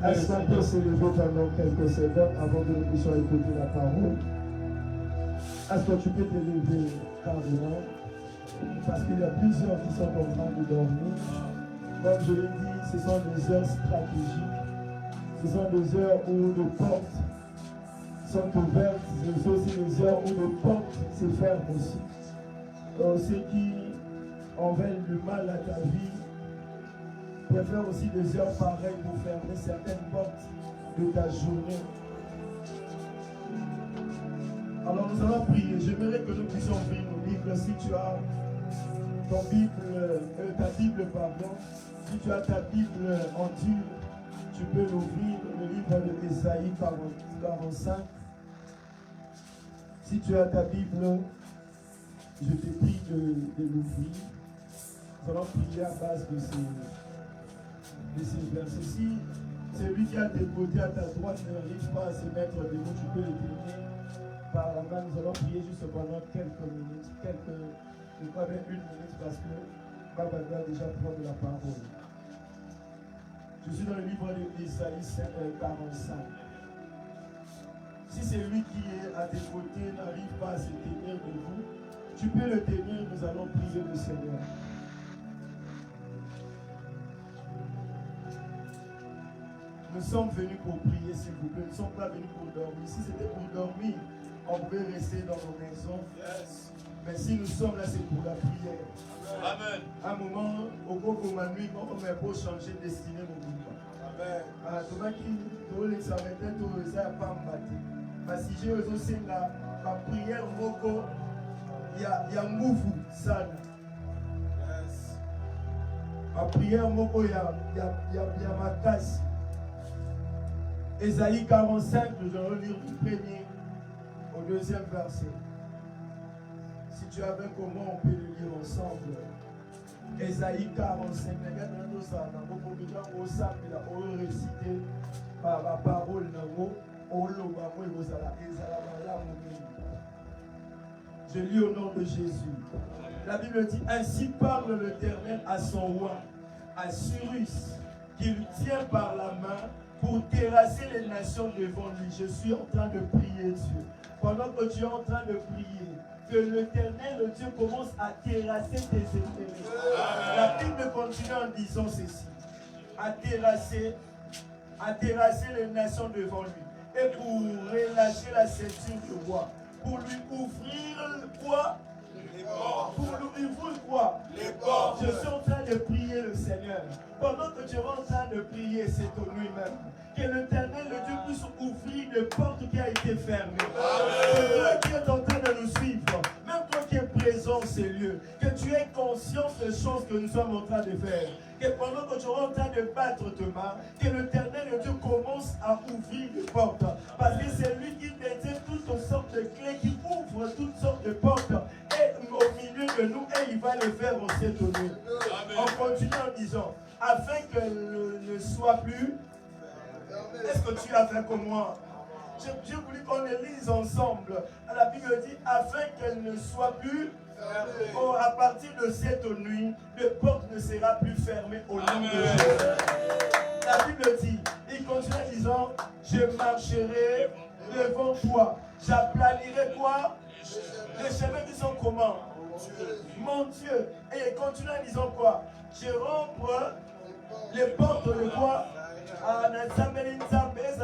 Est-ce qu'on peut se lever pendant quelques secondes avant que nous puissions écouter la parole? Est-ce que tu peux te lever carrément? Parce qu'il y a plusieurs qui sont en train de dormir. Comme je l'ai dit, ce sont des heures stratégiques. Ce sont des heures où nos portes sont ouvertes. Ce sont aussi des heures où nos portes se ferment aussi. Ceux qui en veulent du mal à ta vie préfèrent aussi des heures pareilles pour fermer certaines portes de ta journée. Alors nous allons prier. J'aimerais que nous puissions ouvrir nos livres. Si tu as ta Bible, si tu as ta Bible en dur, tu peux l'ouvrir, le livre de Ésaïe 45. Si tu as ta Bible, je te prie de l'ouvrir. Nous allons prier à base de ces versets. Si celui qui a déposé à ta droite n'arrive pas à se mettre debout, tu peux le tenir par la main. Nous allons prier juste pendant quelques minutes, je crois bien 1 minute, parce que Baba doit déjà prendre la parole. Je suis dans le livre d'Ésaïe 45. Si celui qui est à tes côtés n'arrive pas à se tenir debout, tu peux le tenir, nous allons prier le Seigneur. Nous sommes venus pour prier, s'il vous plaît. Nous ne sommes pas venus pour dormir. Si c'était pour dormir, on peut rester dans nos maisons. Yes. Mais si nous sommes là, c'est pour la prière. Amen. À un moment, au cours de ma nuit, on va changer de destinée mon mouvement. Amen. Tout le qui doit l'examen, tout ça n'a pas embatté. Parce que j'ai aussi la prière, il y a un mouvement, ça. Yes. Ma prière, il y a ma casse. Ésaïe 45, nous allons lire du premier au deuxième verset. Si tu avais comment, on peut le lire ensemble. Ésaïe 45, on va réciter par la parole. Je lis au nom de Jésus. La Bible dit, ainsi parle l'Éternel à son roi, à Cyrus, qu'il tient par la main pour terrasser les nations devant lui. Je suis en train de prier Dieu. Pendant que tu es en train de prier, que l'Éternel, le Dieu, commence à terrasser tes ennemis. La Bible continue en disant ceci. À terrasser les nations devant lui. Et pour relâcher la ceinture du roi. Pour lui ouvrir quoi? Les portes. Pour lui ouvrir quoi? Les portes. Je suis en train de prier le Seigneur. Pendant que tu es en train de prier, c'est au lui-même. Que l'Éternel, le Dieu, puisse ouvrir les portes qui ont été fermées. Que toi qui es en train de nous suivre, même toi qui es présent dans ces lieux, que tu aies conscience des choses que nous sommes en train de faire. Que pendant que tu es en train de battre tes mains, que l'Éternel, le Dieu, commence à ouvrir les portes. Parce que c'est lui qui détient toutes sortes de clés, qui ouvre toutes sortes de portes. Et au milieu de nous, et il va le faire en cette nuit. On continue en disant, afin que ne soit plus. Est-ce que tu as fait comme moi? J'ai voulu qu'on les lise ensemble. La Bible dit, afin qu'elle ne soit plus fermée. À partir de cette nuit, les portes ne sera plus fermées au nom de Jésus. La Bible dit, il continue en disant, je marcherai devant toi. J'aplanirai quoi? Les chemins qui sont comment? Mon Dieu. Et il continue en disant quoi? Je rompre les portes de quoi?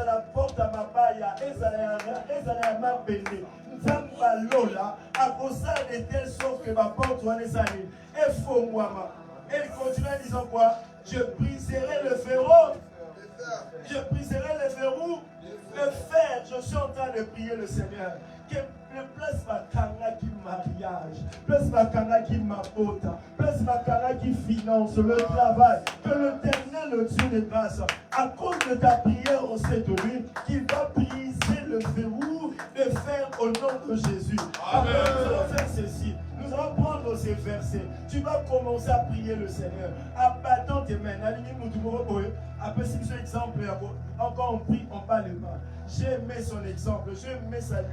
La porte à ma baille, et ma béné. Nzamba lola, à cause de telle sorte que ma porte doit les aller. Et faut moi. Et il continue en disant quoi? Je briserai le verrou. Je briserai le verrou. Le fer. Je suis en train de prier le Seigneur. Que place ma kanga qui mariage, place ma kanga qui m'apporte, place ma kanga qui finance le travail, que l'Éternel, le Dieu des grâces, à cause de ta prière en cette nuit, qu'il va briser le verrou de fer au nom de Jésus. Amen. Nous allons faire ceci. Nous allons prendre ces versets. Tu vas commencer à prier le Seigneur. Abattant tes mains. Après, si c'est exemple, encore on prie, on bat les mains. J'ai aimé son exemple. J'ai aimé sa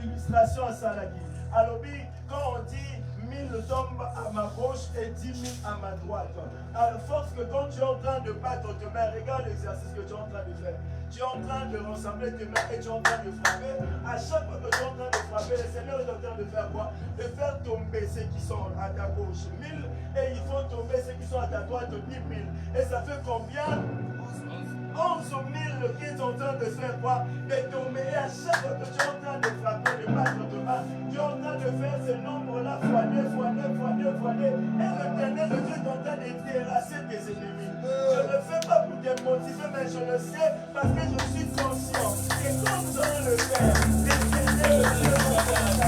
illustration à Salagi. Alors, quand on dit 1000 tombent à ma gauche et 10 000 à ma droite. À force que quand tu es en train de battre tes mains, regarde l'exercice que tu es en train de faire. Tu es en train de rassembler tes mains et tu es en train de frapper. À chaque fois que tu es en train de frapper, le Seigneur est en train de faire quoi? De faire tomber ceux qui sont à ta gauche 1000 et ils font tomber ceux qui sont à ta droite 10 000. Et ça fait combien? 11 000 qui est en train de faire quoi? De tomber. Et à chaque fois que tu es en train de frapper, de battre de main, tu es en train de faire ce nombre-là fois 2, fois 2, fois 2, fois 2. Et l'Éternel, le Dieu est en train de terrasser tes ennemis. Je ne le fais pas pour te motiver, mais je le sais parce que je suis conscient. Et quand nous allons le faire, l'Éternel, le Dieu est en train de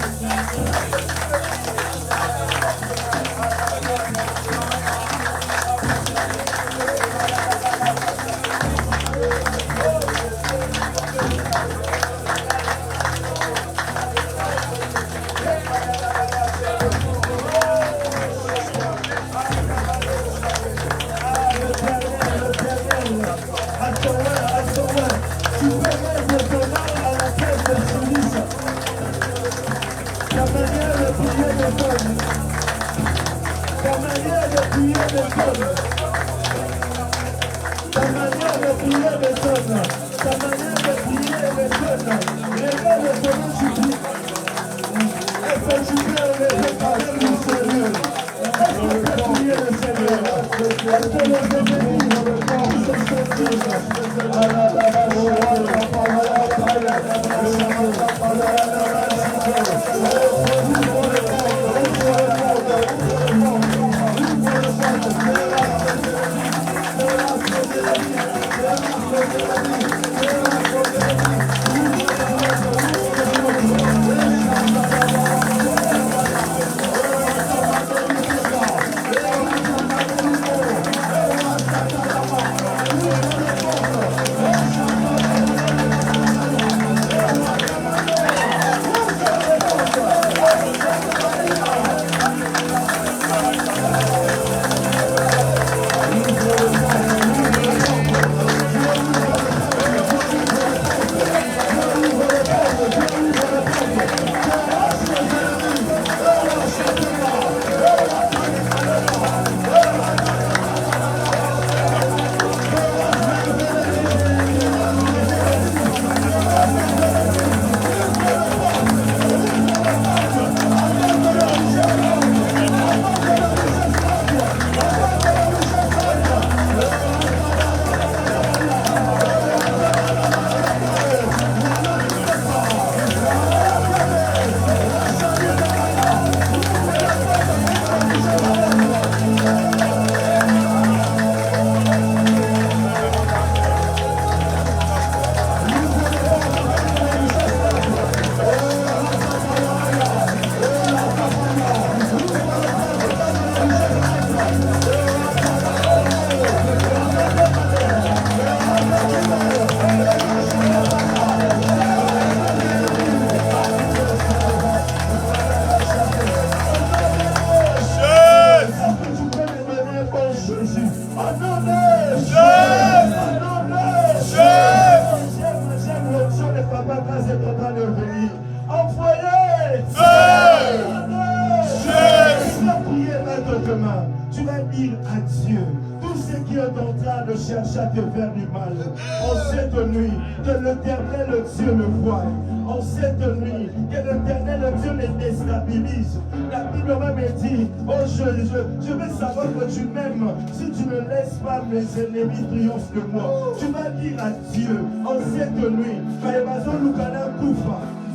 Tu vas dire à Dieu tout ce qui est en train de chercher à te faire du mal. En cette nuit, que l'Éternel Dieu le voie. En cette nuit, que l'Éternel Dieu les déstabilise. La Bible même dit, oh je veux savoir que tu m'aimes. Si tu ne laisses pas mes ennemis triompher de moi. Tu vas dire à Dieu, en cette nuit,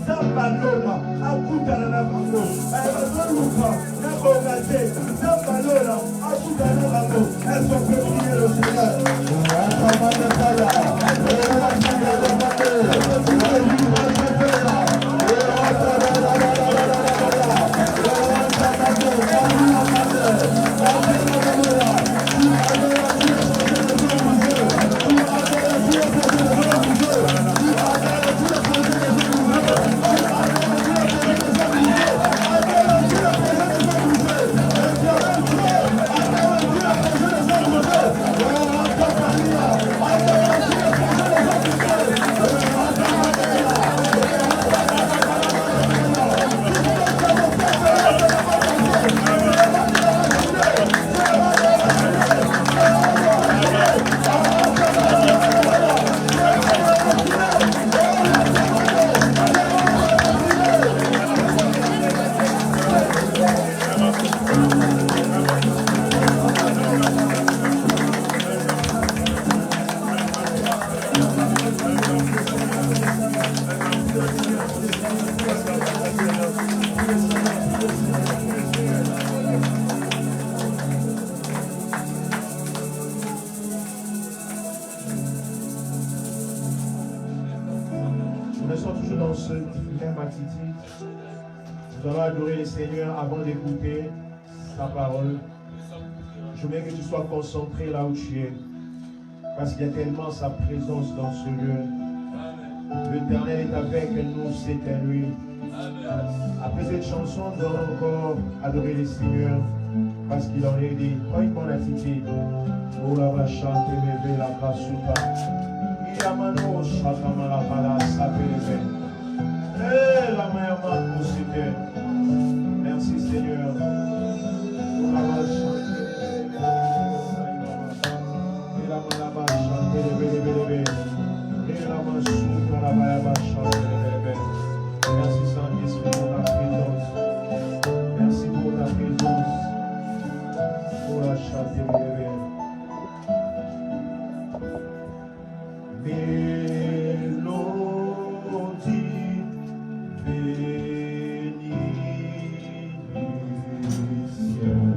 Zambalona, akutana na bango. Ayabazoluka, nabongate, Zambalona, akutana na bango. Est-ce qu'on peut prier le Seigneur? Nous allons adorer le Seigneur avant d'écouter sa parole. Je veux que tu sois concentré là où tu es. Parce qu'il y a tellement sa présence dans ce lieu. L'Éternel est avec nous cette nuit. Après cette chanson, nous allons encore adorer le Seigneur. Parce qu'il en est dit. Quand il m'en a cité, oh la va chanter, mais la kasuta. Il y a mano, chakamala, bala, sapé, la meilleure marque pour citer. Merci Seigneur. Pour la va chanter. Et la main va chanter le bébé. Et la main souffle la main va chanter le bébé. Merci Saint-Esprit pour ta présence. Merci pour ta présence. Pour la chanter le bébé. Sois magnifié, éternel Dieu.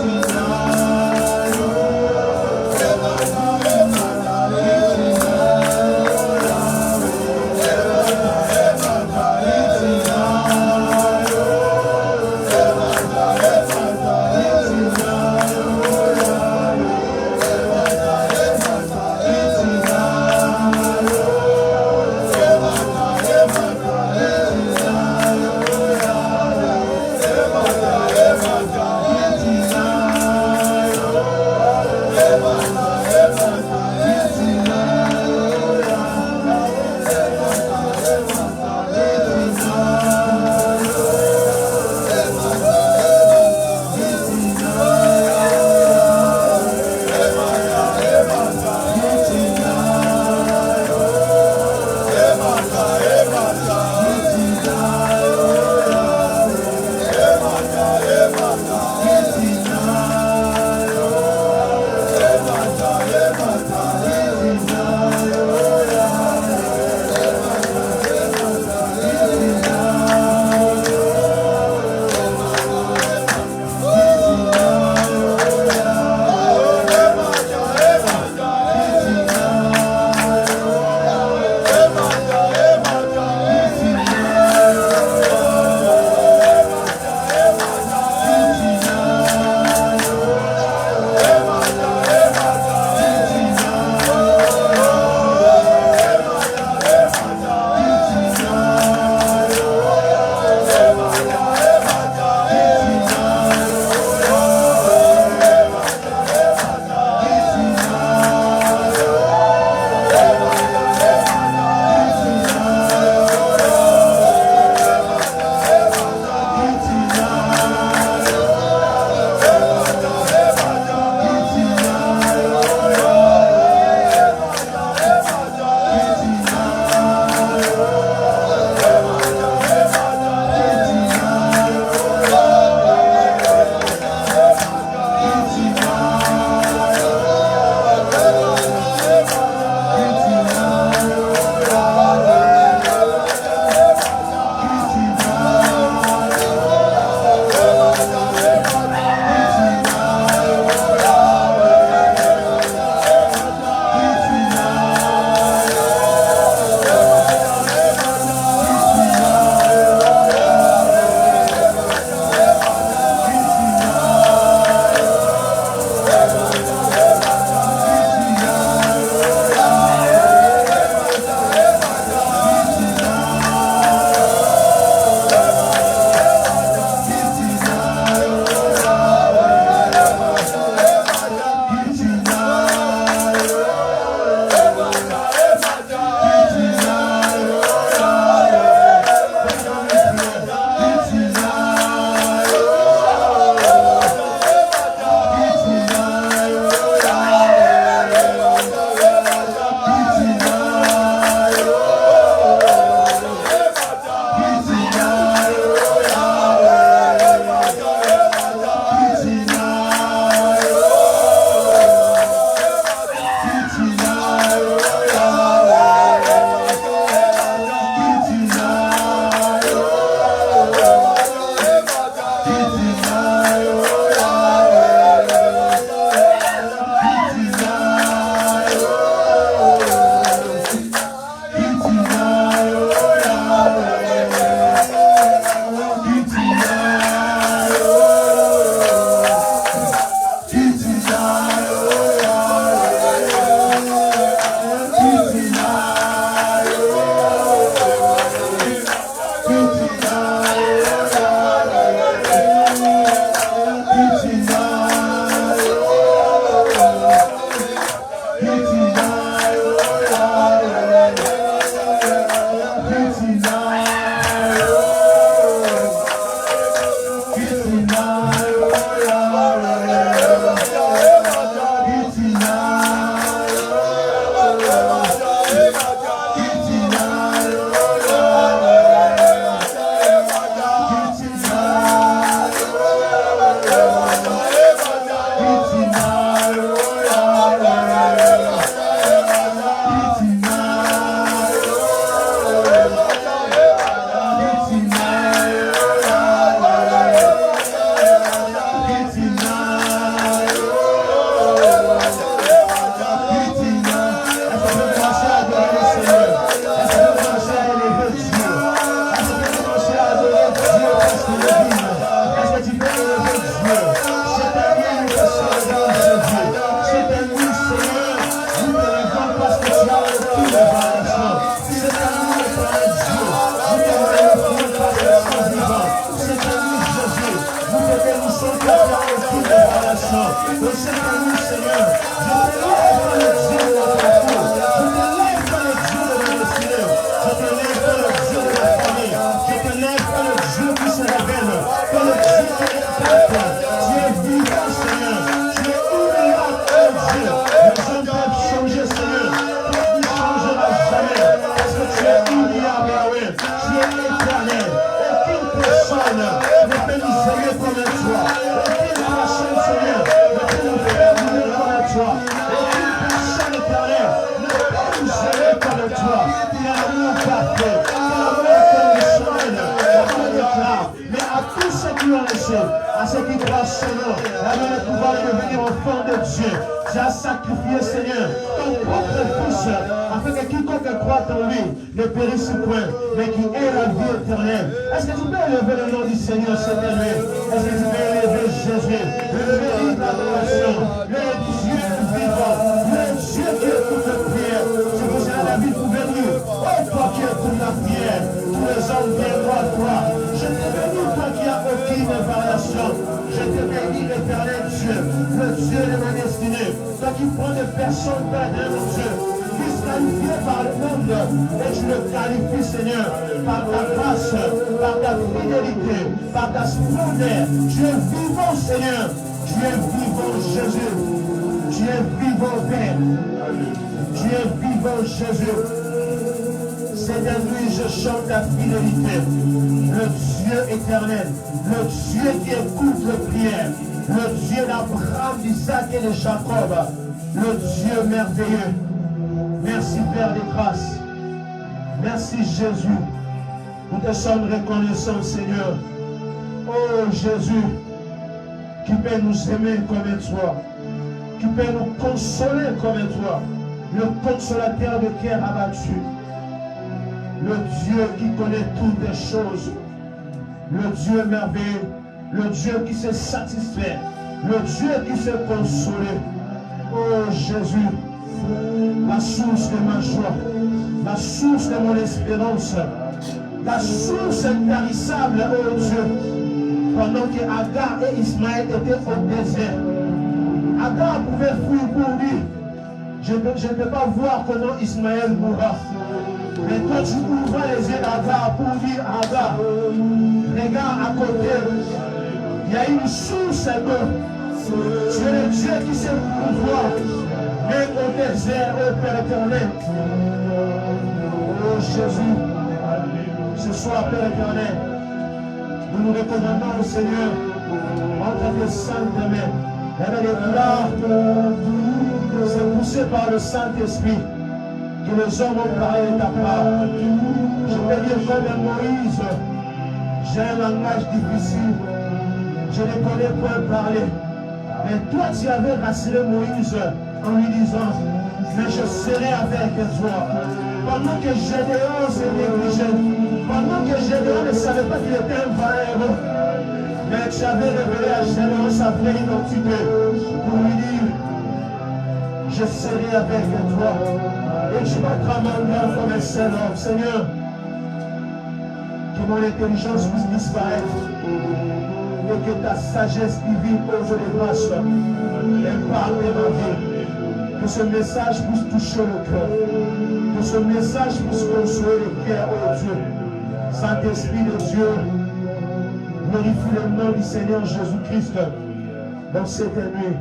It's Dans cette nuit, Seigneur, je t'élève dans le Dieu de la parcours. Je t'élève dans le Dieu de la destinée. Je t'élève dans le Dieu de la famille. Je t'élève dans le Dieu qui se révèle. Dans le Dieu qui impacte. Tu es vivant, Seigneur. Tu es inoubliable, oh Dieu. Les hommes peuvent changer, Seigneur. Toi, tu ne changeras jamais. Parce que tu es inoubliable, Yahweh. Tu es éternel. Aucune personne ne peut nous aimer comme toi. Aucune personne, Seigneur, ne peut nous faire vivre comme toi. Aucune personne éternelle ne peut nous aimer comme toi. Tu es l'amour parfait. Tu es l'amour conditionnel. L'amour déclare. Mais à tous ceux qui l'ont laissé, à ceux qui croient son nom, avec le pouvoir de devenir enfant de Dieu, tu as sacrifié, Seigneur, ton propre Fils, afin que quiconque croit en lui ne périsse point, mais qui ait la vie éternelle. Est-ce que tu peux élever le nom du Seigneur cette nuit? Est-ce que tu peux élever Jésus, le mérite d'adoration, le Dieu vivant, le Dieu qui écoute la prière? C'est pour cela David pouvait dire, oh toi qui écoutes la prière, tous les hommes viendront à toi. Je te bénis, toi qui n'as aucune variation. Je te bénis, l'éternel Dieu, le Dieu de ma destinée. Toi qui prends des personnes perdues, mon Dieu, disqualifiées par le monde, et tu le qualifies, Seigneur, par ta grâce, par ta fidélité, par ta splendeur. Tu es vivant, Seigneur. Tu es vivant, Jésus. Tu es vivant, Père. Tu es vivant, Jésus. Cette nuit, je chante ta fidélité. Le Dieu éternel, le Dieu qui écoute les prières, le Dieu d'Abraham, d'Isaac et de Jacob, le Dieu merveilleux. Merci Père des grâces. Merci Jésus. Nous te sommes reconnaissants, Seigneur. Oh Jésus, qui peut nous aimer comme toi, qui peut nous consoler comme toi, le consolateur de cœur abattu. Le Dieu qui connaît toutes les choses, le Dieu merveilleux, le Dieu qui se satisfait, le Dieu qui se console. Oh Jésus, la source de ma joie, la source de mon espérance, la source intarissable, oh Dieu. Pendant que Agar et Ismaël étaient au désert, Agar pouvait fuir pour lui. Je ne peux pas voir comment Ismaël mourra. Mais toi, tu ouvres les yeux d'Agar pour dire Agar, regarde à côté, il y a une source d'eau. Tu es le Dieu qui sait pouvoir, même au désert, au Père éternel. Oh Jésus, ce soir, Père éternel, nous nous recommandons au Seigneur entre tes saintes mains. Et les larmes, c'est poussé par le Saint-Esprit. Que les hommes ont parlé de ta part. Je peux dire comme Moïse, j'ai un langage difficile, je ne connais point parler. Mais toi, tu avais rassuré Moïse en lui disant, mais je serai avec toi. Pendant que Gédéon s'est négligé, pendant que Gédéon ne savait pas qu'il était un vrai héros, mais tu avais révélé à Gédéon sa vraie identité pour lui dire, je serai avec toi. Et tu vas commander comme un seul homme. Seigneur, que mon intelligence puisse disparaître et que ta sagesse divine pose les grâces impacte ma vie. Que ce message puisse toucher le cœur. Que ce message puisse consoler le cœur, oh Dieu. Saint-Esprit de Dieu, glorifie le nom du Seigneur Jésus-Christ dans cette nuit.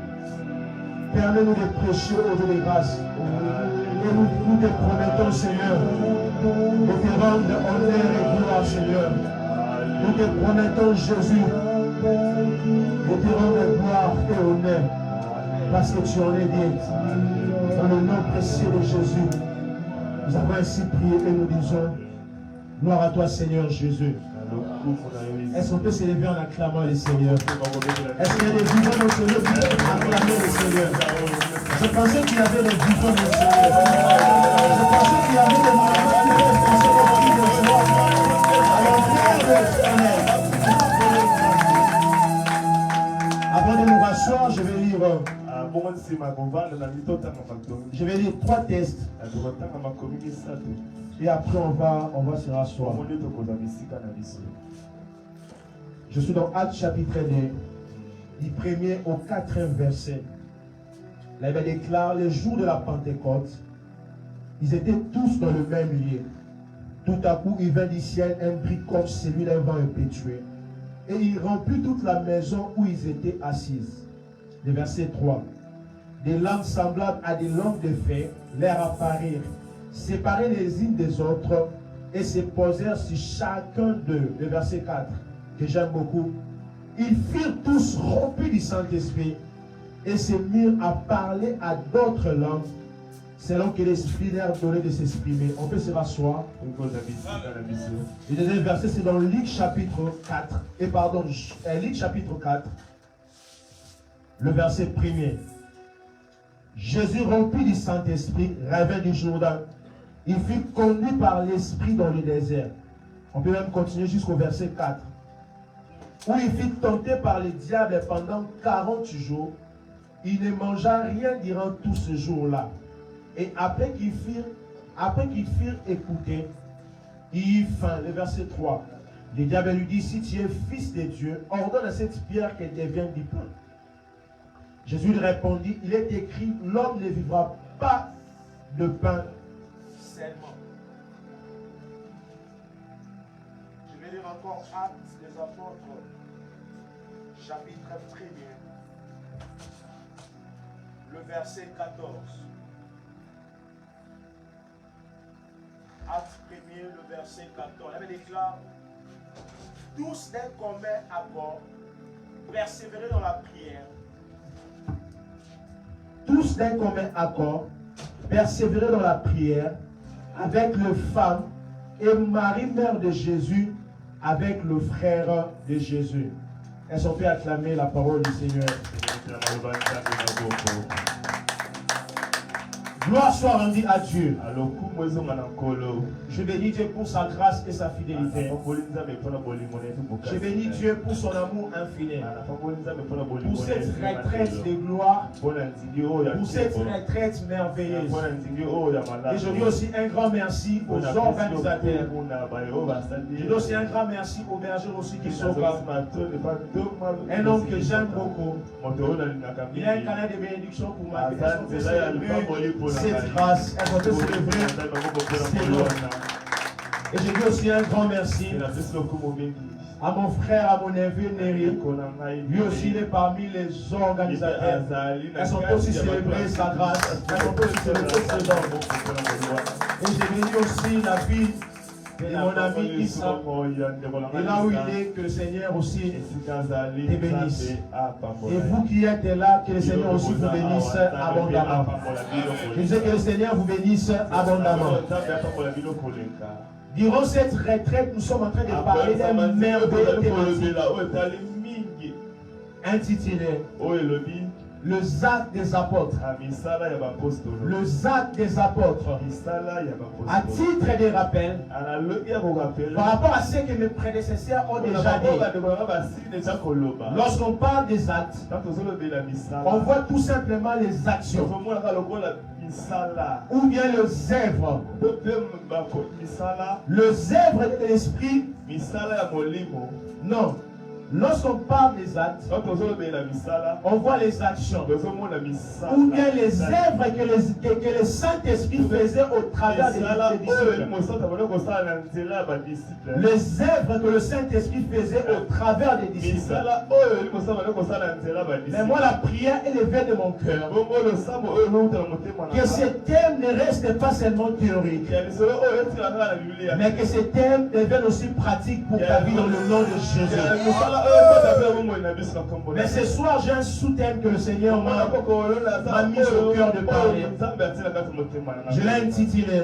Permets-nous de prêcher au Dieu des grâces. Et nous te promettons, Seigneur, de te rendre honneur et gloire, Seigneur. Nous te promettons, Jésus, de te rendre gloire et honneur, parce que tu en es digne. Dans le nom précieux de Jésus, nous avons ainsi prié et nous disons, gloire à toi, Seigneur Jésus. Est-ce qu'on peut s'élever en acclamant le Seigneur? Est-ce qu'il y a des vivants dans ce lieu qui peuvent acclamer le Seigneur? Je pensais qu'il y avait des vivants dans ce lieu. Je pensais qu'il y avait des vivants qui peuvent penser au cri de joie. Alors, Père éternel, avant de nous rasseoir, je vais lire trois textes. Et après, on va se rasseoir. Je suis dans Actes chapitre 2. du 1er au 4e verset. La Bible déclare, le jour de la Pentecôte, ils étaient tous dans le même lieu. Tout à coup, il vint du ciel un bruit comme celui d'un vent impétueux. Et il remplit toute la maison où ils étaient assis. Le verset 3. Des langues semblables à des langues de feu leur apparurent, séparées les unes des autres, et se posèrent sur chacun d'eux. Le verset 4, que j'aime beaucoup. Ils furent tous remplis du Saint-Esprit et se mirent à parler à d'autres langues, selon que l'Esprit leur donnait de s'exprimer. On peut se rasseoir. Le deuxième verset, c'est dans Luc chapitre 4. Luc chapitre 4, le verset 1er. Jésus, rempli du Saint-Esprit, revint du Jourdain. Il fut conduit par l'Esprit dans le désert. On peut même continuer jusqu'au verset 4. Où il fut tenté par le diable pendant 40 jours. Il ne mangea rien durant tout ce jour-là. Et après qu'ils firent écouter, il eut faim. Le verset 3. Le diable lui dit, si tu es fils de Dieu, ordonne à cette pierre qu'elle devienne du pain. Jésus lui répondit, il est écrit, l'homme ne vivra pas de pain seulement. Je vais lire encore Actes des Apôtres, chapitre 1er, le verset 14. Actes 1er, le verset 14. La Bible déclare, tous d'un commun accord, persévérer dans la prière. Tous d'un commun accord, persévérer dans la prière avec les femmes et Marie, mère de Jésus, avec le frère de Jésus. Est-ce qu'on peut acclamer la parole du Seigneur? Gloire soit rendue à Dieu. Je bénis Dieu pour sa grâce et sa fidélité. Je bénis Dieu pour son amour infini. Pour cette retraite de gloire. Pour cette retraite merveilleuse. Et je dis aussi un grand merci aux organisateurs. Je dis aussi un grand merci aux bergers aussi qui sont là. Un homme que j'aime beaucoup. Il a un canal de bénédiction pour ma vie. Cette grâce, elle va te célébrer. C'est l'homme. Et je dis aussi un grand merci à mon frère, à mon neveu Neri. Lui aussi, il est parmi les organisateurs. Elles sont aussi célébrer sa grâce. Elles sont aussi célébrer ses dons. Et je bénis aussi la vie de mon ami Issa. Et là où il est, que le Seigneur aussi te bénisse. Et vous qui êtes là, que le Seigneur aussi vous bénisse abondamment. Je disais que le Seigneur vous bénisse abondamment. Durant cette retraite, nous sommes en train de parler d'un merveilleux thématique intitulé le ZAC des apôtres. Le ZAC des apôtres. À titre de rappel, par rapport à ce que mes prédécesseurs ont déjà dit, lorsqu'on parle des actes, on voit tout simplement les actions ou bien les œuvres. Les œuvres de l'esprit. Non. Lorsqu'on parle des actes, on voit les actions ou bien les œuvres que le Saint-Esprit faisait au travers des disciples. Les œuvres que le Saint-Esprit faisait au travers des disciples. Mais moi, la prière est élevée de mon cœur. Que ce thème ne reste pas seulement théorique, mais que ce thème devienne aussi pratique pour ta vie dans le nom de Jésus. Mais ce soir, j'ai un sous-thème que le Seigneur m'a mis au cœur de parler. Je l'ai intitulé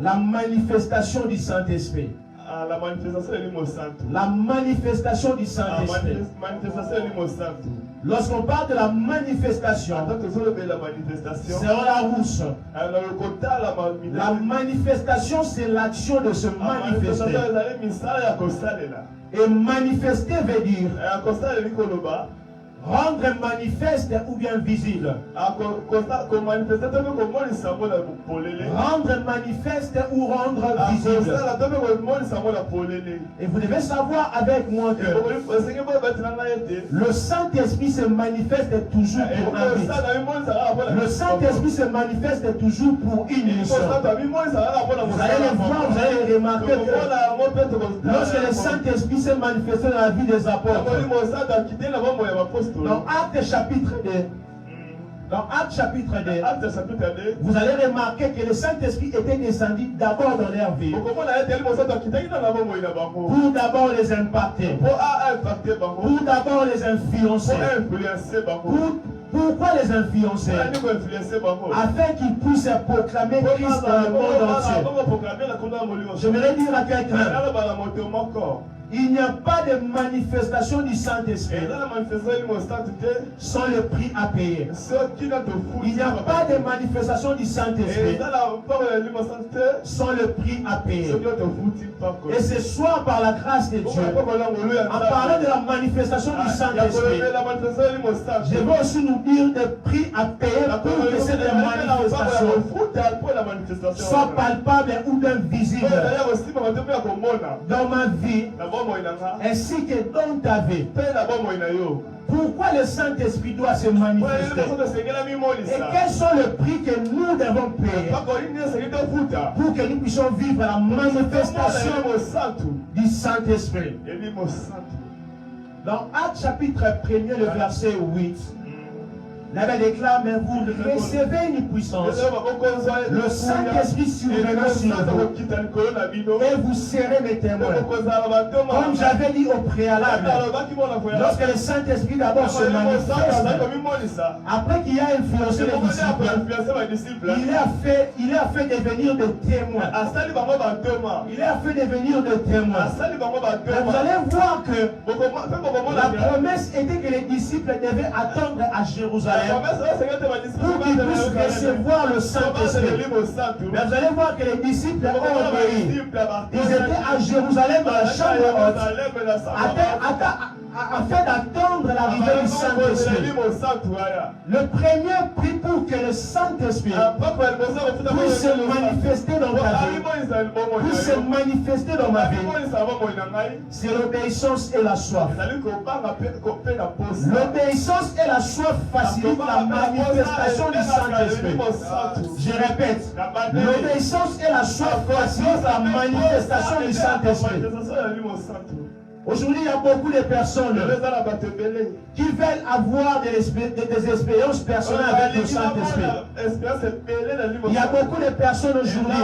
la manifestation du Saint-Esprit. La manifestation du Saint-Esprit. Lorsqu'on parle de la manifestation, c'est en la rousse. La manifestation, c'est l'action de se manifester. Et manifester veut dire Rendre manifeste ou bien visible. Rendre manifeste ou rendre visible. Et vous devez savoir avec moi que le Saint-Esprit se manifeste toujours pour un but. Le Saint-Esprit se manifeste toujours pour une mission. Vous allez le voir, vous allez le remarquer que lorsque le Saint-Esprit s'est manifesté dans la vie des apôtres, dans Actes chapitre 2, vous allez remarquer que le Saint-Esprit était descendu d'abord dans leur vie pour d'abord les impacter, pour d'abord les influencer. Pourquoi les influencer? Afin qu'ils puissent proclamer Christ dans le monde entier. J'aimerais dire à quelqu'un, il n'y a pas de manifestation du Saint-Esprit sans le prix à payer. Il n'y a pas de manifestation du Saint-Esprit sans le prix à payer. Et ce soir, par la grâce de Dieu, en parlant de la manifestation du Saint-Esprit, je veux aussi nous dire des prix à payer pour que cette manifestation soit palpable ou bien visible dans ma vie, ainsi que dans ta vie. Pourquoi le Saint-Esprit doit se manifester? Et quels sont les prix que nous devons payer pour que nous puissions vivre la manifestation du Saint-Esprit? Dans Actes chapitre 1er, le verset 8, la Bible déclare, mais vous recevez une puissance, le Saint-Esprit survenant sur vous, et vous serez mes témoins. Comme j'avais dit au préalable, lorsque le Saint-Esprit d'abord se manifeste, après qu'il a influencé les disciples, il a fait devenir des témoins. Il a fait devenir des témoins. Et vous allez voir que la promesse était que les disciples devaient attendre à Jérusalem pour qu'ils puissent recevoir le Saint-Esprit. Mais vous allez voir que les disciples ont obéi. Ils étaient à Jérusalem dans la chambre haute afin d'attendre l'arrivée du Saint-Esprit. Le premier prix pour que le Saint-Esprit puisse se manifester dans ta vie, puisse se manifester dans ma vie, c'est l'obéissance et la soif. L'obéissance et la soif facilitent la manifestation du Saint-Esprit. Je répète, l'obéissance et la soif facilitent la manifestation du Saint-Esprit. Aujourd'hui, il y a beaucoup de personnes qui veulent avoir des expériences personnelles avec le Saint-Esprit. Il y a beaucoup de personnes aujourd'hui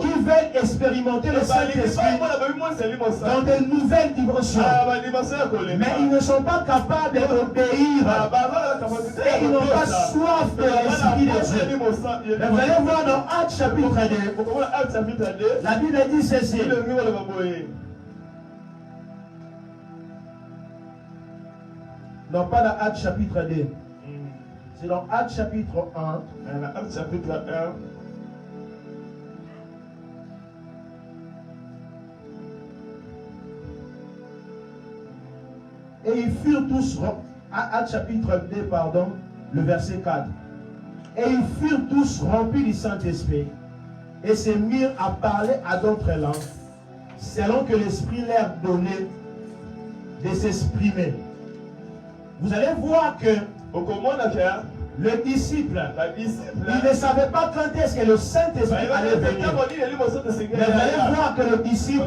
qui veulent expérimenter le Saint-Esprit dans de nouvelles dimensions. Mais ils ne sont pas capables d'obéir et ils n'ont pas soif de l'Esprit de Dieu. Mais vous allez voir dans Actes chapitre 2, la Bible dit ceci. Non, pas dans Actes chapitre 2. C'est dans Actes chapitre 1. Actes chapitre 1. Et ils furent tous, Actes chapitre 2, pardon, le verset 4. Et ils furent tous remplis du Saint-Esprit et se mirent à parler à d'autres langues, selon que l'Esprit leur donnait de s'exprimer. Vous allez voir que le disciple, il ne savait pas quand est-ce que le Saint-Esprit allait venir. Mais vous allez voir que le disciple,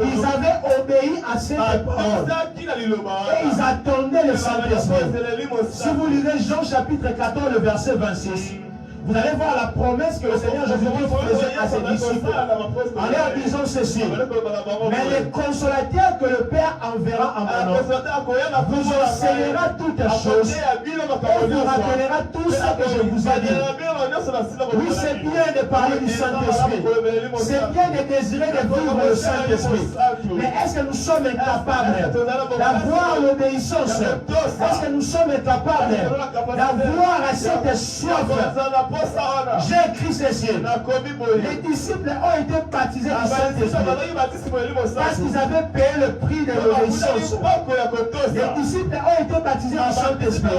ils avaient obéi à cette parole. Et ils attendaient le Saint-Esprit. Si vous lisez Jean chapitre 14, le verset 26, vous allez voir la promesse que le Seigneur Jésus-Christ faisait à ses disciples en leur disant ceci. Mais le consolateur que le Père enverra en mon nom vous enseignera toutes choses vous rappellera tout ce que je vous ai dit. Oui, c'est bien de parler du Saint-Esprit. C'est bien de désirer de vivre le Saint-Esprit. Mais est-ce que nous sommes incapables d'avoir l'obéissance? Est-ce que nous sommes incapables d'avoir cette soif? J'ai écrit ceci. Les disciples ont été baptisés du Saint-Esprit parce qu'ils avaient payé le prix de l'obéissance. Les disciples ont été baptisés du Saint-Esprit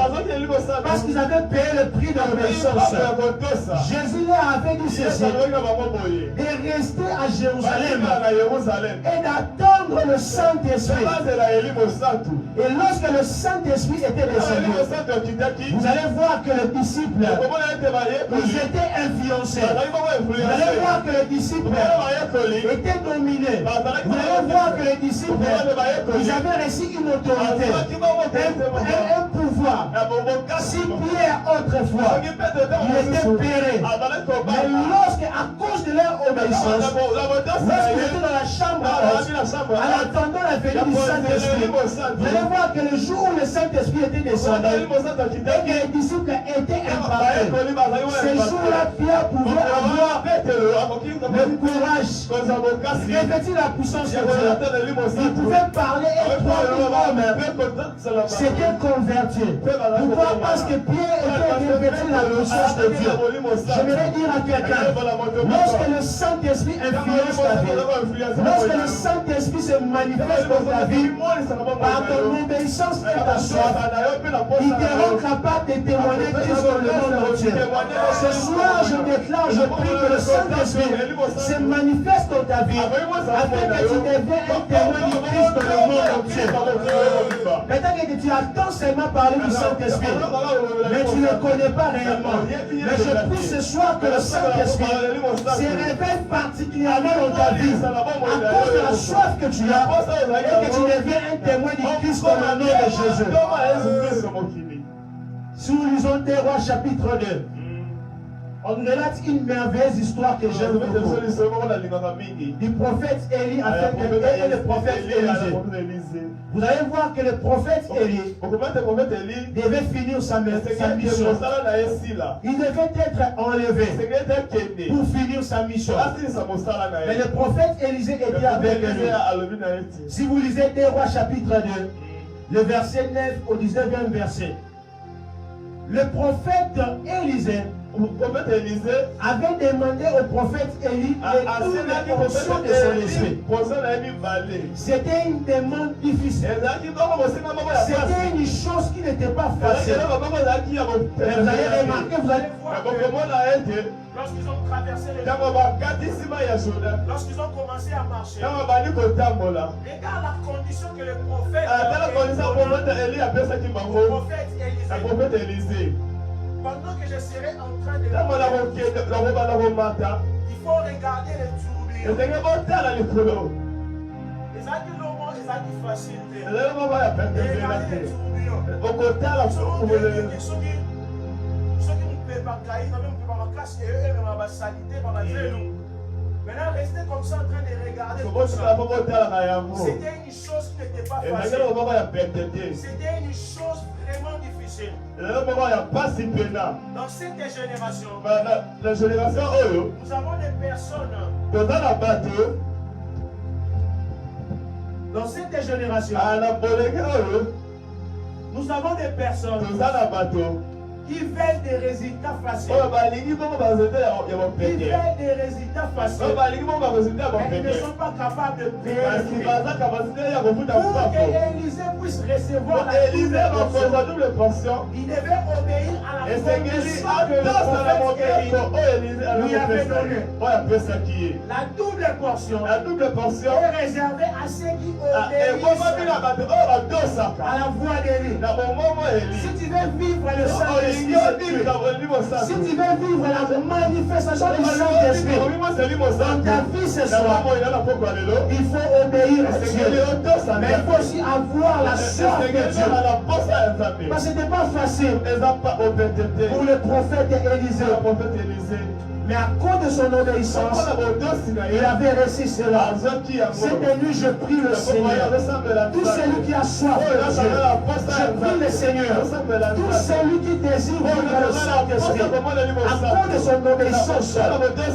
parce qu'ils avaient payé le prix de l'obéissance. Jésus leur avait dit ceci, de rester à Jérusalem et d'attendre le Saint-Esprit. Et lorsque le Saint-Esprit était descendu, vous allez voir que les disciples, ils étaient influencés. Vous allez voir que les disciples étaient dominés. Vous allez voir que les disciples, ils avaient reçu une autorité, un pouvoir. Si Pierre autrefois, il était péré. Mais lorsque, à cause de leur obéissance, lorsqu'ils étaient dans la chambre haute, en attendant la venue du Saint-Esprit, vous allez voir que le jour où le Saint-Esprit était descendu, et que les disciples étaient imparfaits, ce jour-là, Pierre pouvait avoir le courage, revêtir la puissance de Dieu. Il pouvait parler et 3 000 hommes s'étaient convertis. Pourquoi? Parce que Pierre était revêtu de la puissance de Dieu. J'aimerais dire à quelqu'un, lorsque le Saint-Esprit influence ta vie, lorsque le Saint-Esprit se manifeste dans ta vie, par ton obéissance et ta soif, il te rend capable de témoigner Christ dans le monde entier. Ce soir, je déclare, je prie que le Saint-Esprit se manifeste dans ta vie, afin que tu deviennes un témoin du Christ dans le monde entier. Maintenant que tu attends seulement parler du Saint-Esprit, mais tu ne le connais pas réellement. Mais je prie ce soir que le Saint-Esprit se révèle particulièrement dans ta vie, à cause de la soif que tu as, et que tu deviens un témoin du Christ dans le nom de Jésus. Si nous lisons des Rois chapitre 2, on nous relate une merveilleuse histoire que j'aime beaucoup. Du prophète Élie et le prophète Élisée. Vous allez voir que le prophète Élie devait finir sa mission. Il devait être enlevé pour finir sa mission. Mais le prophète Élisée était avec lui. Si vous lisez des Rois chapitre 2, le verset 9 au 19e verset, le prophète Élisée avait demandé au prophète Élie de portion de son esprit. C'était une demande difficile. C'était une chose qui n'était pas facile. Mais vous allez remarquer, vous allez voir que lorsqu'ils ont traversé les Jourdain, lorsqu'ils ont commencé à marcher, regarde la condition que le prophète Élisée. Pendant que je serai en train de il faut regarder les tourbillons. Les animaux, les animaux faciles. Regardez les tourbillons. Ceux qui ne peuvent pas cailler, ne peuvent pas casser, eux, ils vont salité, ils vont maintenant, rester comme ça en train de regarder. C'était une chose qui n'était pas facile. C'était une chose vraiment difficile. Dans cette génération, nous avons des personnes. Dans cette génération, nous avons des personnes qui veulent des résultats faciles. Ils veulent des résultats faciles. Mais ils ne sont pas capables de payer. Pour que Élisée puisse recevoir la double portion, il devait obéir à la condition que le prophète lui avait donnée. La double portion est réservée à ceux qui obéissent à la voix d'Élie. Si tu veux vivre le Saint-Esprit, si tu veux vivre la manifestation du Saint-Esprit dans ta vie ce soir, il faut obéir à Dieu. Mais il faut aussi avoir la soif de Dieu. Parce que ce n'était pas facile pour le prophète Élisée. Mais à cause de son obéissance, il avait réussi cela. Cette nuit, je prie le Seigneur. Tout celui qui a soif de Dieu, je prie le Seigneur. Tout celui qui désire vivre le Saint-Esprit, à cause de son obéissance,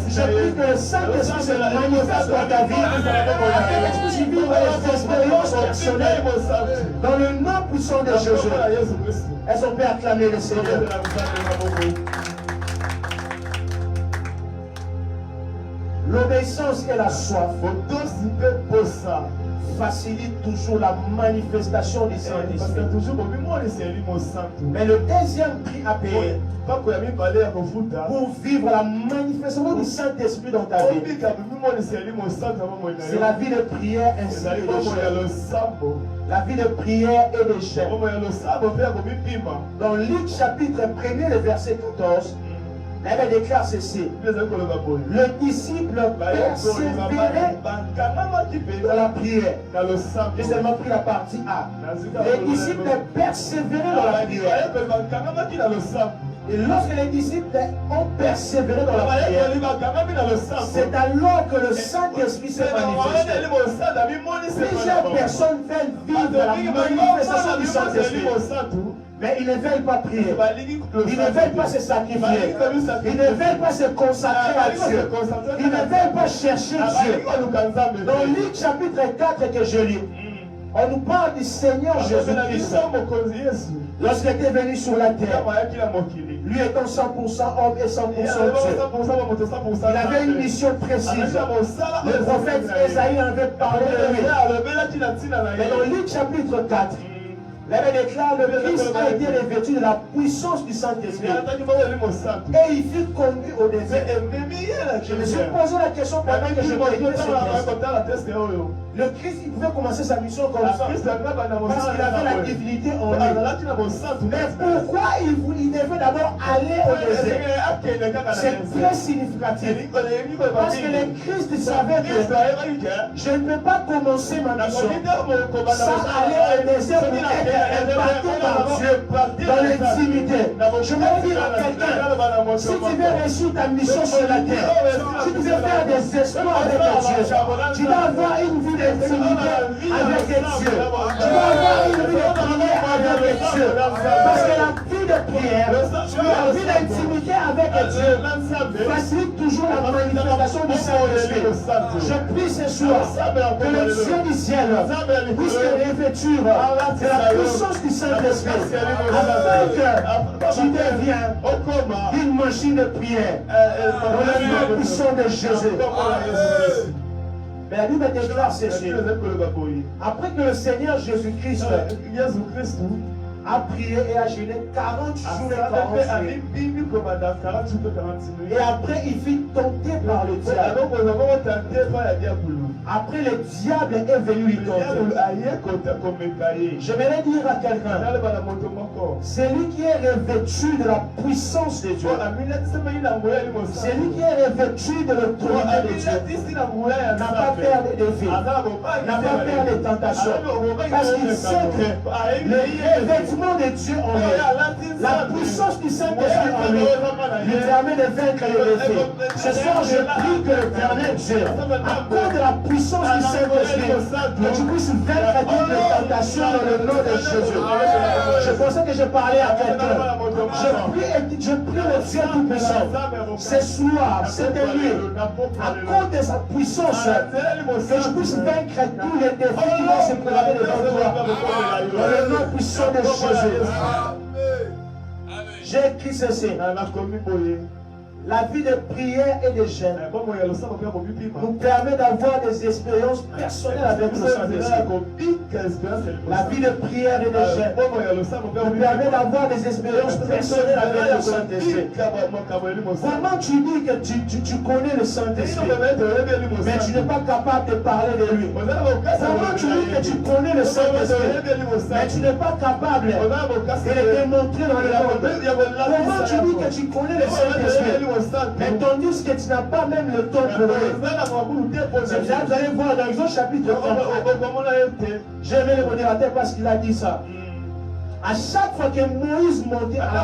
je prie que le Saint-Esprit se manifeste dans ta vie, afin que tu vives des expériences personnelles. Dans le nom puissant de Jésus, est-ce qu'on peut acclamer le Seigneur? L'obéissance et la soif facilitent toujours la manifestation du Saint-Esprit. Mais le deuxième prix à payer pour vivre la manifestation du Saint-Esprit dans ta vie, c'est la vie de prière ainsi que de jeûne. La vie de prière et de jeûne. Dans Luc chapitre 1er, le verset 14, la Bible déclare ceci: le disciple persévérait dans la prière. J'ai seulement pris la partie A. Les disciples persévéraient dans la prière. Et lorsque les disciples ont persévéré dans la prière, c'est alors que le Saint-Esprit s'est manifesté. Plusieurs personnes veulent vivre la manifestation du Saint-Esprit, mais ils ne veulent pas prier. Ils ne veulent pas se sacrifier. Ils ne veulent pas se consacrer à Dieu. Ils ne veulent pas chercher Dieu. Dans Luc chapitre 4 que je lis, on nous parle du Seigneur Jésus-Christ. Lorsqu'il était venu sur la terre, lui étant 100% homme et 100% Dieu, il avait une mission précise. Le prophète Esaïe avait parlé de lui. Mais dans Luc chapitre 4, la Bible déclare: le Christ a été revêtu de la puissance du Saint-Esprit et il fut conduit au désert. Je me suis posé la question pendant que je prédiquais ce texte. Le Christ, il pouvait commencer sa mission comme ça parce qu'il avait la divinité en lui. Mais pourquoi il devait d'abord aller au désert? C'est très significatif. Parce que le Christ savait que je ne peux pas commencer ma mission sans aller au désert pour être impacté par Dieu dans l'intimité. Je veux dire à quelqu'un, si tu veux réussir ta mission sur la terre, si tu veux faire des espoirs avec Dieu, tu dois avoir une vie d'intimité avec Dieu. Tu dois avoir une vie de prière avec Dieu. Parce que la vie de prière, la vie d'intimité avec Dieu facilite toujours la manifestation du Saint-Esprit. Je prie ce soir que le Dieu du ciel puisse te revêtir de la puissance du Saint-Esprit afin que tu deviens une machine de prière dans le nom puissant de Jésus. Mais la Bible déclare ceci: après que le Seigneur Jésus-Christ a prié et a jeûné 40 jours et 40 nuits. Et après, il fut tenté par le diable. Après, le diable est venu lui tenter. J'aimerais dire à quelqu'un, celui qui est revêtu de la puissance de Dieu, celui qui est revêtu de l'autorité de Dieu, n'a pas peur des défis, n'a pas peur des tentations, parce qu'il sait que le revêtement de Dieu en lui, la puissance du Saint-Esprit en lui, lui permet de vaincre les défis. Ce soir, je prie que l'éternel Dieu, à cause de la puissance du Saint-Esprit, que tu puisses vaincre toutes les tentations dans le nom de Jésus. Je pensais que je parlais à quelqu'un. Je prie le Dieu Tout-Puissant, ce soir, cette nuit, à cause de sa puissance, que je puisse vaincre tous les défis qui vont se présenter devant toi. Dans le nom puissant de Jésus. J'ai écrit ceci: la vie de prière et de jeûne nous permet d'avoir des expériences personnelles avec le Saint-Esprit. La vie de prière et de jeûne nous permet d'avoir des expériences personnelles avec le Saint-Esprit. Comment tu dis que tu connais le Saint-Esprit, mais tu n'es pas capable de parler de lui? Comment tu dis que tu connais le Saint-Esprit, mais tu n'es pas capable de le démontrer dans le monde? Comment tu dis que tu connais le Saint-Esprit, mais tandis que tu n'as pas même le temps pour lui? C'est ça, vous allez voir dans Exode chapitre 34. Je vais le modérateur parce qu'il a dit ça. À chaque fois que Moïse montait à la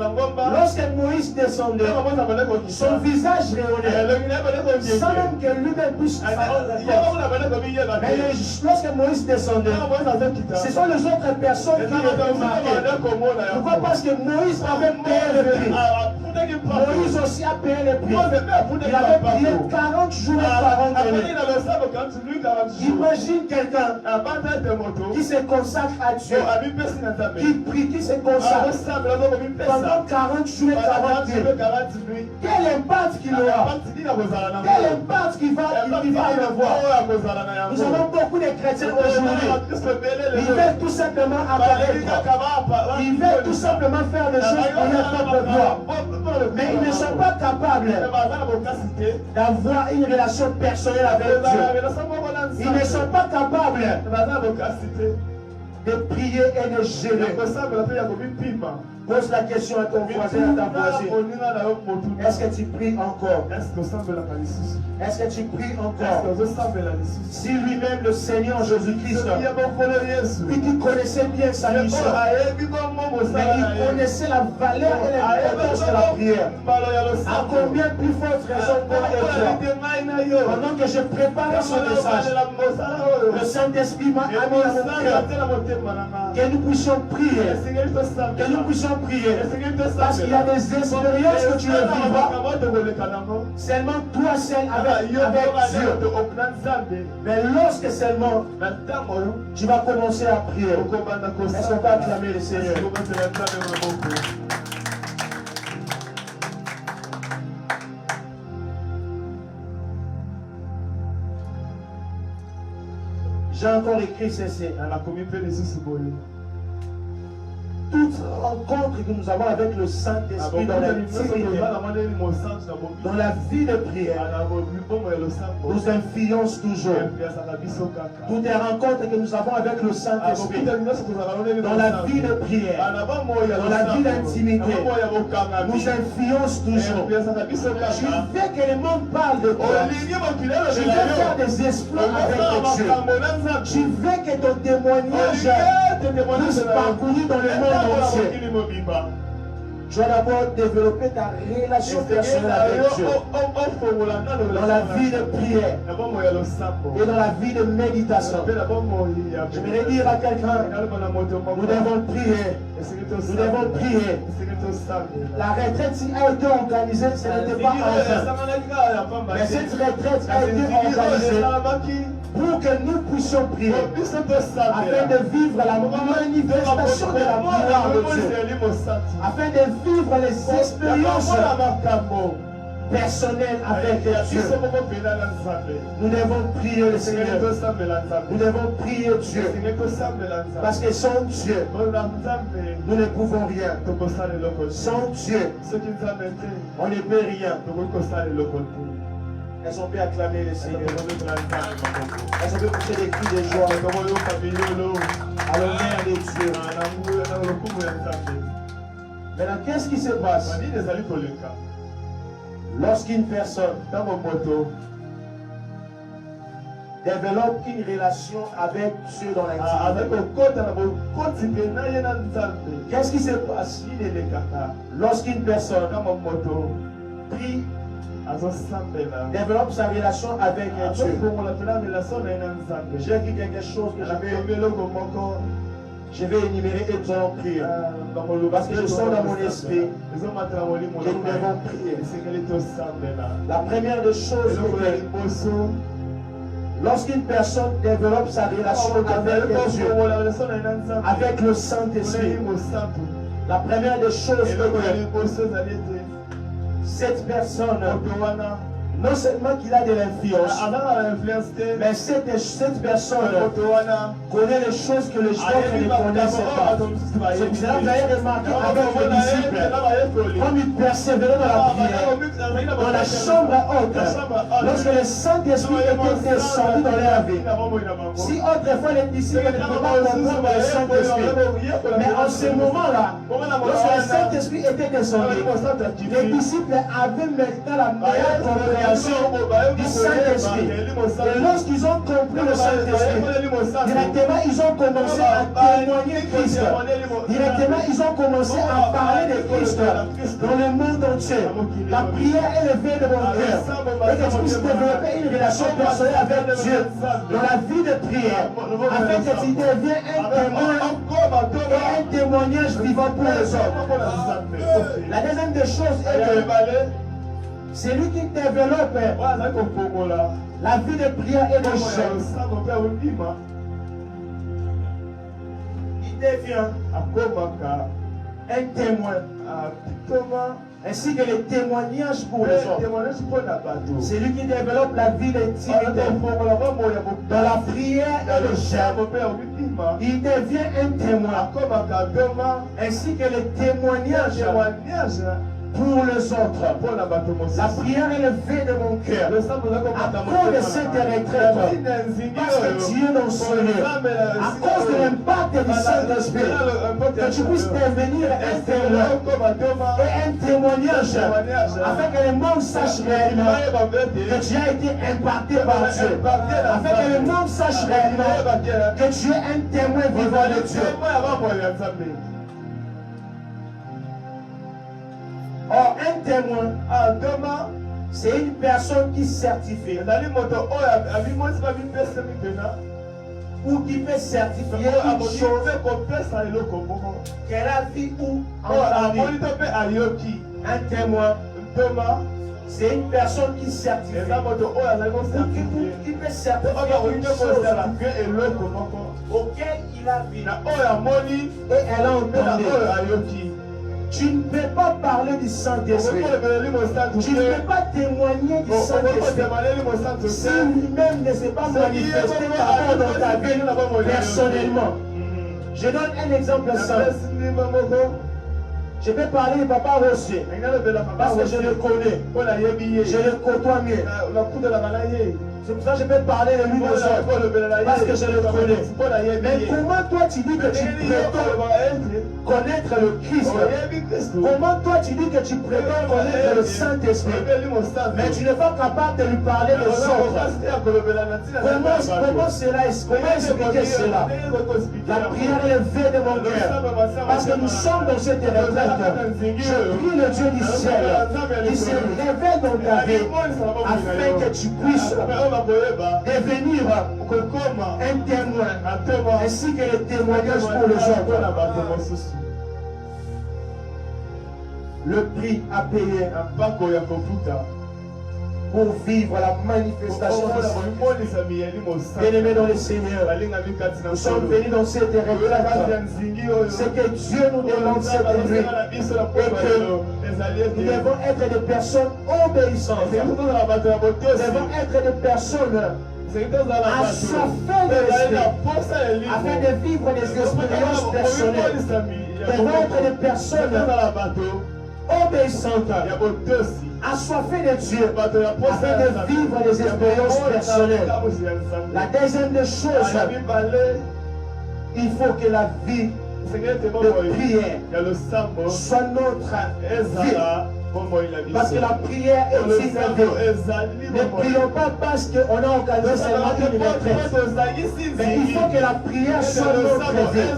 montagne, lorsque Moïse descendait, son visage rayonnait, sans même que lui-même puisse s'en rendre compte. Mais lorsque Moïse descendait, ce sont les autres personnes qui le remarquaient. Pourquoi? Parce que Moïse avait payé le prix. Moïse aussi a payé le prix. Il avait prié 40 jours et 40 nuits. Imagine quelqu'un qui se consacre à Dieu, qui prie, qui se consacre pendant 40 jours et 40 nuits. Quel impact qu'il aura? Quel impact qu'il va avoir? Nous avons beaucoup de chrétiens aujourd'hui. Ils veulent tout simplement apparaître. Ils veulent tout simplement faire des choses pour leur propre gloire. Mais ils ne sont pas capables d'avoir une relation personnelle avec Dieu. Ils ne sont pas capables de prier et de gérer. Pose la question à ton voisin, à ta voisine. Est-ce que tu pries encore? Est-ce que tu pries encore? Si lui-même, le Seigneur Jésus-Christ, lui qui connaissait bien sa mission, mais il connaissait la valeur et l'importance de la prière, à combien plus forte raison moi et toi? Pendant que je préparais ce message, le Saint-Esprit m'a amené à mon cœur que nous puissions prier, que nous puissions prier, parce qu'il y a des expériences que tu ne vivras seulement toi seul avec Dieu. Mais lorsque seulement tu vas commencer à prier, est-ce qu'on peut acclamer le Seigneur? J'ai encore écrit ceci. Toute rencontre que nous avons avec le Saint-Esprit dans l'intimité, dans la vie de prière, nous influence toujours. Toutes les rencontres que nous avons avec le Saint-Esprit, dans la vie de prière, dans la vie d'intimité, nous influence toujours. Tu veux que le monde parle de toi. Tu veux faire des exploits avec Dieu. Tu veux que ton témoignage puisse parcourir dans le monde entier. Tu dois d'abord développer ta relation personnelle avec Dieu dans la vie de prière et dans la vie de méditation. J'aimerais dire à quelqu'un, nous devons prier. Nous devons prier. La retraite a été organisée, ce n'était pas en vain. Mais cette retraite a été organisée pour que nous puissions prier, afin de vivre la manifestation de la gloire de Dieu, afin de vivre les expériences personnelles avec Dieu. Nous devons prier le Seigneur. Nous devons prier Dieu. Parce que sans Dieu, nous ne pouvons rien. Sans Dieu, on ne peut rien. Est-ce qu'on peut acclamer le Seigneur? Est-ce qu'on peut pousser des cris de joie à l'honneur de Dieu? Maintenant, qu'est-ce qui se passe lorsqu'une personne développe une relation avec Dieu dans l'intimité? Qu'est-ce qui se passe lorsqu'une personne prie, développe sa relation avec Dieu? J'ai écrit quelque chose que je vais énumérer et nous allons prier. Parce que je sens dans mon esprit que nous devons prier. La première des choses, lorsqu'une personne développe sa relation avec Dieu, avec le Saint-Esprit, la première des choses que cette personne, non seulement qu'il a de l'influence, mais cette personne connaît les choses que les gens ne connaissent pas. C'est pour cela que vous avez remarqué avec les disciples, comme ils persévéraient dans la prière, dans la chambre haute, lorsque le Saint-Esprit était descendu dans leur vie. Si autrefois les disciples ne pouvaient pas comprendre le Saint-Esprit, mais en ce moment-là, lorsque le Saint-Esprit était descendu, les disciples avaient maintenant la meilleure compréhension révélation du Saint-Esprit. Et lorsqu'ils ont compris le Saint-Esprit, directement ils ont commencé à témoigner Christ. Directement ils ont commencé à parler de Christ dans le monde entier. La prière est levée de mon cœur. Et que tu puisses développer une relation personnelle avec Dieu dans la vie de prière. Afin que tu deviennes un témoin et un témoignage vivant pour les autres. La deuxième des choses est que c'est lui qui développe la vie de prière et de jeûne. Il devient un témoin, ainsi que les témoignages pour les autres. C'est lui qui développe la vie d'intimité. Dans la prière et le jeûne, il devient un témoin, ainsi que les témoignages pour les autres. La prière est levée de mon cœur. À cause de cette retraite, parce que Dieu dans son lieu, à cause de l'impact du Saint-Esprit, que tu puisses devenir un témoin et un témoignage, afin que le monde sache réellement que tu as été impacté par Dieu, afin que le monde sache réellement que tu es un témoin vivant de Dieu. Or, un témoin, c'est une personne qui certifie ou qui peut certifier une chose qu'elle a vu ou entendu. Un témoin, c'est une personne qui certifie ou qui peut certifier une chose auquel il a vu et elle a entendu. Tu ne peux pas parler du Saint-Esprit. Tu ne peux pas témoigner du Saint-Esprit si lui-même ne s'est pas manifesté d'abord dans ta vie personnellement. Je donne un exemple simple. Je peux parler de Papa Rossé parce que je le connais. Je le côtoie mieux. C'est pour ça que je peux parler de lui aux autres parce que je le connais. Mais comment toi tu dis que tu prétends connaître le Christ? Comment toi tu dis que tu prétends connaître le Saint-Esprit, mais tu n'es pas capable de lui parler des autres? Comment cela est? Comment expliquer cela? La prière est levée de mon cœur parce que nous sommes dans cette retraite. Je prie le Dieu du ciel qui se révèle dans ta vie afin que tu puisses devenir un témoin ainsi que les témoignages pour les autres. Le prix à payer pour vivre la manifestation du Saint-Esprit. Bien-aimés dans le Seigneur, nous sommes venus dans cette retraite. C'est que Dieu nous demande cette nuit et que nous devons être des personnes obéissantes. Nous devons être des personnes assoiffées de l'esprit afin de vivre des expériences personnelles. Nous devons être des personnes obéissantes, assoiffées de Dieu afin de vivre des expériences personnelles. La deuxième des choses, il faut que la vie de prière soit notre vie. Parce que la prière est une vie. Ne prions pas parce qu'on a organisé seulement une retraite. Mais il faut que la prière soit notre vie.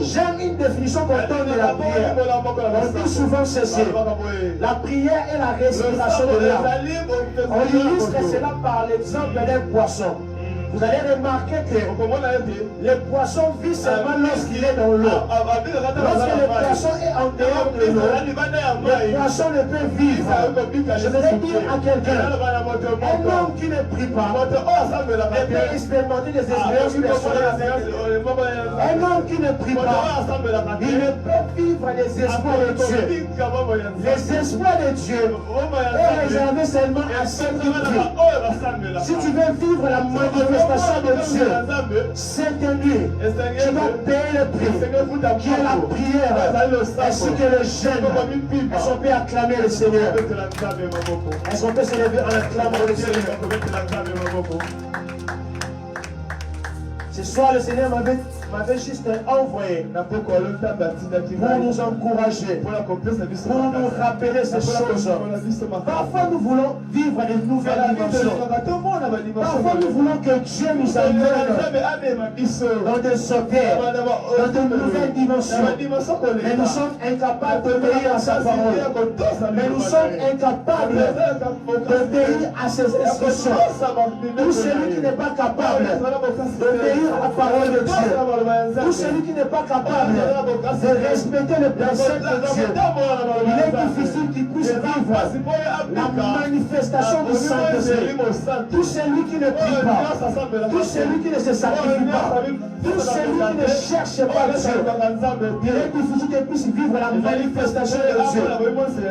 J'aime une définition qu'on donne de la prière. On dit souvent ceci: la prière est la respiration de l'âme. On illustre cela par l'exemple d'un poisson. Vous allez remarquer que le poisson vit seulement lorsqu'il est dans l'eau. Lorsque le poisson est en dehors de l'eau, le poisson ne peut vivre. Je voudrais dire à quelqu'un, un homme qui ne prie pas ne peut expérimenter des expériences personnelles. Un homme qui ne prie pas, il ne peut vivre les espoirs de Dieu. Les espoirs de Dieu est réservé seulement à ceux qui prient. Si tu veux vivre la manifestation de Dieu, cette nuit, tu dois payer le prix, qui est la prière, ainsi que le jeûne. Est-ce qu'on peut acclamer le Seigneur? Est-ce qu'on peut se lever en acclamant le Seigneur? Ce soir, le Seigneur m'avait m'avait juste envoyé pour nous encourager, pour nous rappeler ces choses. Parfois nous voulons vivre une nouvelle dimension. Parfois nous voulons que Dieu nous amène dans des hôtels, dans de nouvelles dimensions. Mais nous sommes incapables d'obéir à sa parole. Mais nous sommes incapables d'obéir à ses instructions. Tout celui qui n'est pas capable d'obéir à la parole de Dieu, tout celui qui n'est pas capable de respecter les préceptes de Dieu, il est difficile qu'il puisse vivre la manifestation du Saint-Esprit. Tout celui qui ne prie pas, tout celui qui ne se sacrifie pas, tout celui qui ne cherche pas Dieu, il est difficile qu'il puisse vivre la manifestation de Dieu.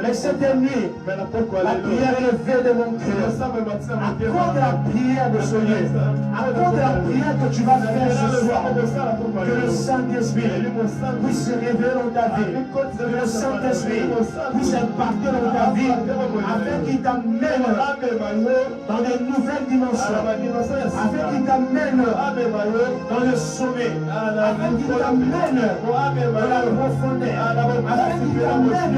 Mais cette nuit, la prière élevée de mon cœur, accorde la prière de ce lieu, accorde la prière que tu vas faire ce soir, que le Saint-Esprit puisse se révéler dans ta vie, que le Saint-Esprit puisse impacter dans ta vie, afin qu'il t'amène dans de nouvelles dimensions, afin qu'il t'amène dans le sommet, afin qu'il t'amène dans la profondeur, afin qu'il t'amène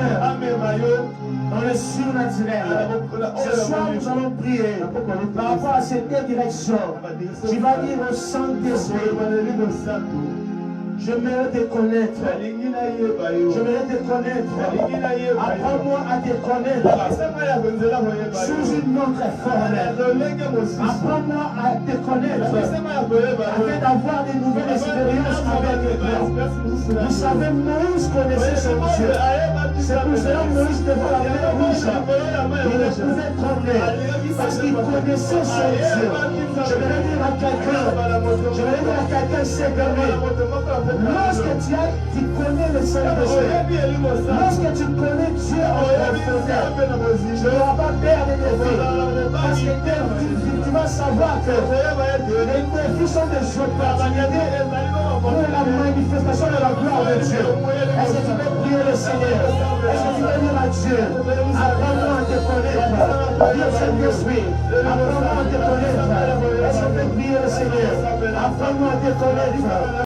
dans le surnaturel. Ce soir, nous allons prier par rapport à cette direction. Tu vas dire au Saint-Esprit, j'aimerais te connaître. J'aimerais te connaître. Apprends-moi à te connaître sous une autre forme. Apprends-moi à te connaître afin d'avoir des nouvelles expériences avec toi. Vous savez, Moïse connaissait son Dieu. C'est pour cela que Moïse devant la mer rouge, il ne pouvait trembler parce qu'il connaissait son Dieu. Je vais dire à quelqu'un, c'est permis. Lorsque tu connais le Saint-Esprit, lorsque tu connais Dieu en profondeur, tu ne vas pas perdre tes vies. Parce que tu vas savoir que les défis sont des opportunités pour la manifestation de la gloire de Dieu. Est-ce que tu peux prier le Seigneur? Est-ce que tu peux dire à Dieu, apprends-moi à te connaître? Dieu Saint-Esprit, apprends-moi à te connaître. Est-ce que tu peux prier le Seigneur? Apprends-moi à te connaître.